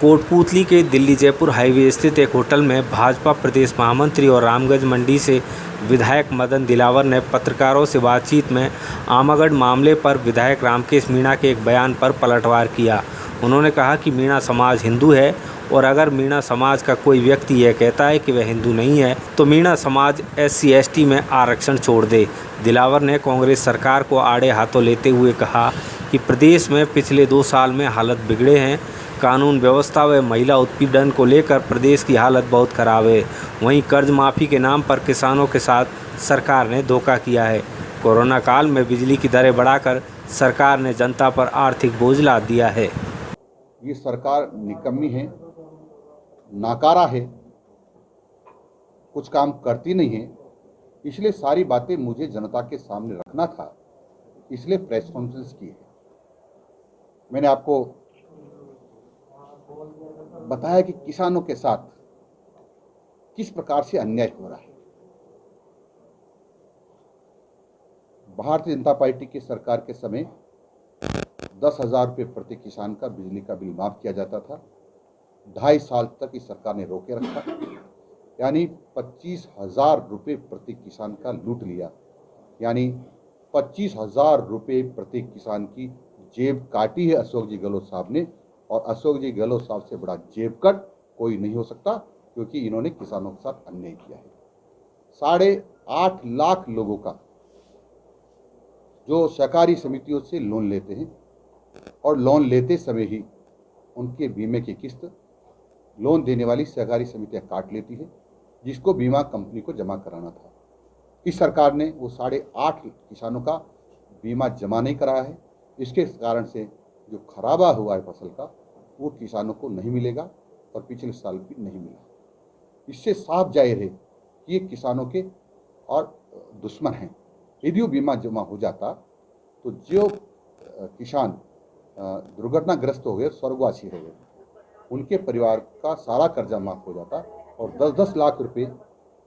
कोटपूतली के दिल्ली जयपुर हाईवे स्थित एक होटल में भाजपा प्रदेश महामंत्री और रामगंज मंडी से विधायक मदन दिलावर ने पत्रकारों से बातचीत में आमागढ़ मामले पर विधायक रामकेश मीणा के एक बयान पर पलटवार किया। उन्होंने कहा कि मीणा समाज हिंदू है और अगर मीणा समाज का कोई व्यक्ति यह कहता है कि वह हिंदू नहीं है तो मीणा समाज SC/ST में आरक्षण छोड़ दे। दिलावर ने कांग्रेस सरकार को आड़े हाथों लेते हुए कहा कि प्रदेश में पिछले 2 साल में हालत बिगड़े हैं। कानून व्यवस्था व महिला उत्पीड़न को लेकर प्रदेश की हालत बहुत खराब है। वहीं कर्ज माफ़ी के नाम पर किसानों के साथ सरकार ने धोखा किया है। कोरोना काल में बिजली की दरें बढ़ाकर सरकार ने जनता पर आर्थिक बोझ लाद दिया है। ये सरकार निकम्मी है, नाकारा है, कुछ काम करती नहीं है। इसलिए सारी बातें मुझे जनता के सामने रखना था, इसलिए प्रेस कॉन्फ्रेंस की है। मैंने आपको बताया कि किसानों के साथ किस प्रकार से अन्याय हो रहा है। भारतीय जनता पार्टी की सरकार के समय 10,000 रुपये प्रति किसान का बिजली का बिल माफ किया जाता था। 2.5 साल तक इस सरकार ने रोके रखा, यानी 25,000 रुपये प्रति किसान का लूट लिया। यानी 25,000 रुपये प्रति किसान की जेब काटी है अशोक जी गहलोत साहब ने, और अशोक जी गहलोत साहब से बड़ा जेब कट कोई नहीं हो सकता, क्योंकि इन्होंने किसानों के साथ अन्याय किया है। 8.5 लाख लोगों का जो सहकारी समितियों से लोन लेते हैं और लोन लेते समय ही उनके बीमे की किस्त लोन देने वाली सहकारी समितियां काट लेती है, जिसको बीमा कंपनी को जमा कराना था। इस सरकार ने वो 8.5 किसानों का बीमा जमा नहीं कराया है। इसके कारण से जो खराबा हुआ है फसल का, वो किसानों को नहीं मिलेगा और पिछले साल भी नहीं मिला। इससे साफ जाहिर है कि ये किसानों के और दुश्मन हैं। यदि वो बीमा जमा हो जाता तो जो किसान दुर्घटनाग्रस्त हो गए, स्वर्गवासी हो गए, उनके परिवार का सारा कर्जा माफ हो जाता और 10-10 लाख रुपए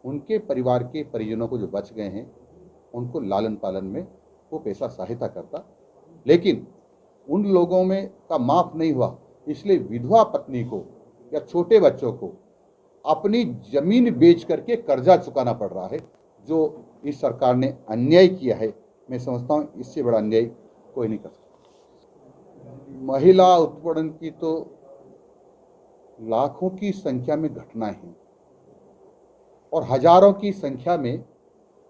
उनके परिवार के परिजनों को जो बच गए हैं उनको लालन पालन में वो पैसा सहायता करता। लेकिन उन लोगों में का माफ नहीं हुआ, इसलिए विधवा पत्नी को या छोटे बच्चों को अपनी जमीन बेच करके कर्जा चुकाना पड़ रहा है। जो इस सरकार ने अन्याय किया है, मैं समझता हूँ इससे बड़ा अन्याय कोई नहीं कर सकता। महिला उत्पीड़न की तो लाखों की संख्या में घटनाएं हैं और हजारों की संख्या में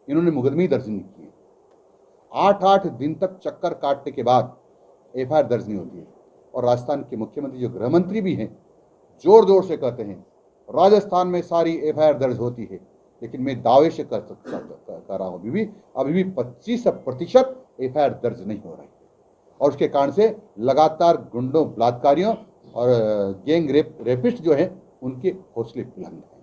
इन्होंने मुकदमे दर्ज नहीं किए। 8-8 दिन तक चक्कर काटने के बाद FIR दर्ज नहीं होती है। और राजस्थान के मुख्यमंत्री जो गृह मंत्री भी हैं, जोर जोर से कहते हैं राजस्थान में सारी FIR दर्ज होती है, लेकिन मैं दावे से कर रहा हूँ अभी भी 25% FIR दर्ज नहीं हो रही है। और उसके कारण से लगातार गुंडों, बलात्कारियों और गैंग रेपिस्ट जो हैं उनके हौसले बुलंद हैं।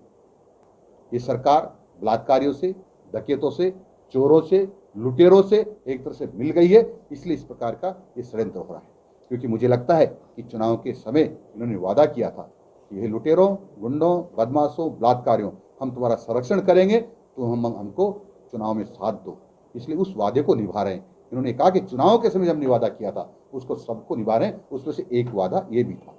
ये सरकार बलात्कारियों से, डकैतों से, चोरों से, लुटेरों से एक तरह से मिल गई है। इसलिए इस प्रकार का ये षड्यंत्र हो रहा है, क्योंकि मुझे लगता है कि चुनाव के समय इन्होंने वादा किया था कि ये लुटेरों, गुंडों, बदमाशों, बलात्कारियों हम तुम्हारा संरक्षण करेंगे, तो हमको चुनाव में साथ दो। इसलिए उस वादे को निभा रहे हैं। इन्होंने कहा कि चुनाव के समय जब हमने वादा किया था उसको सबको निभा रहे हैं। उसमें से एक वादा ये भी था।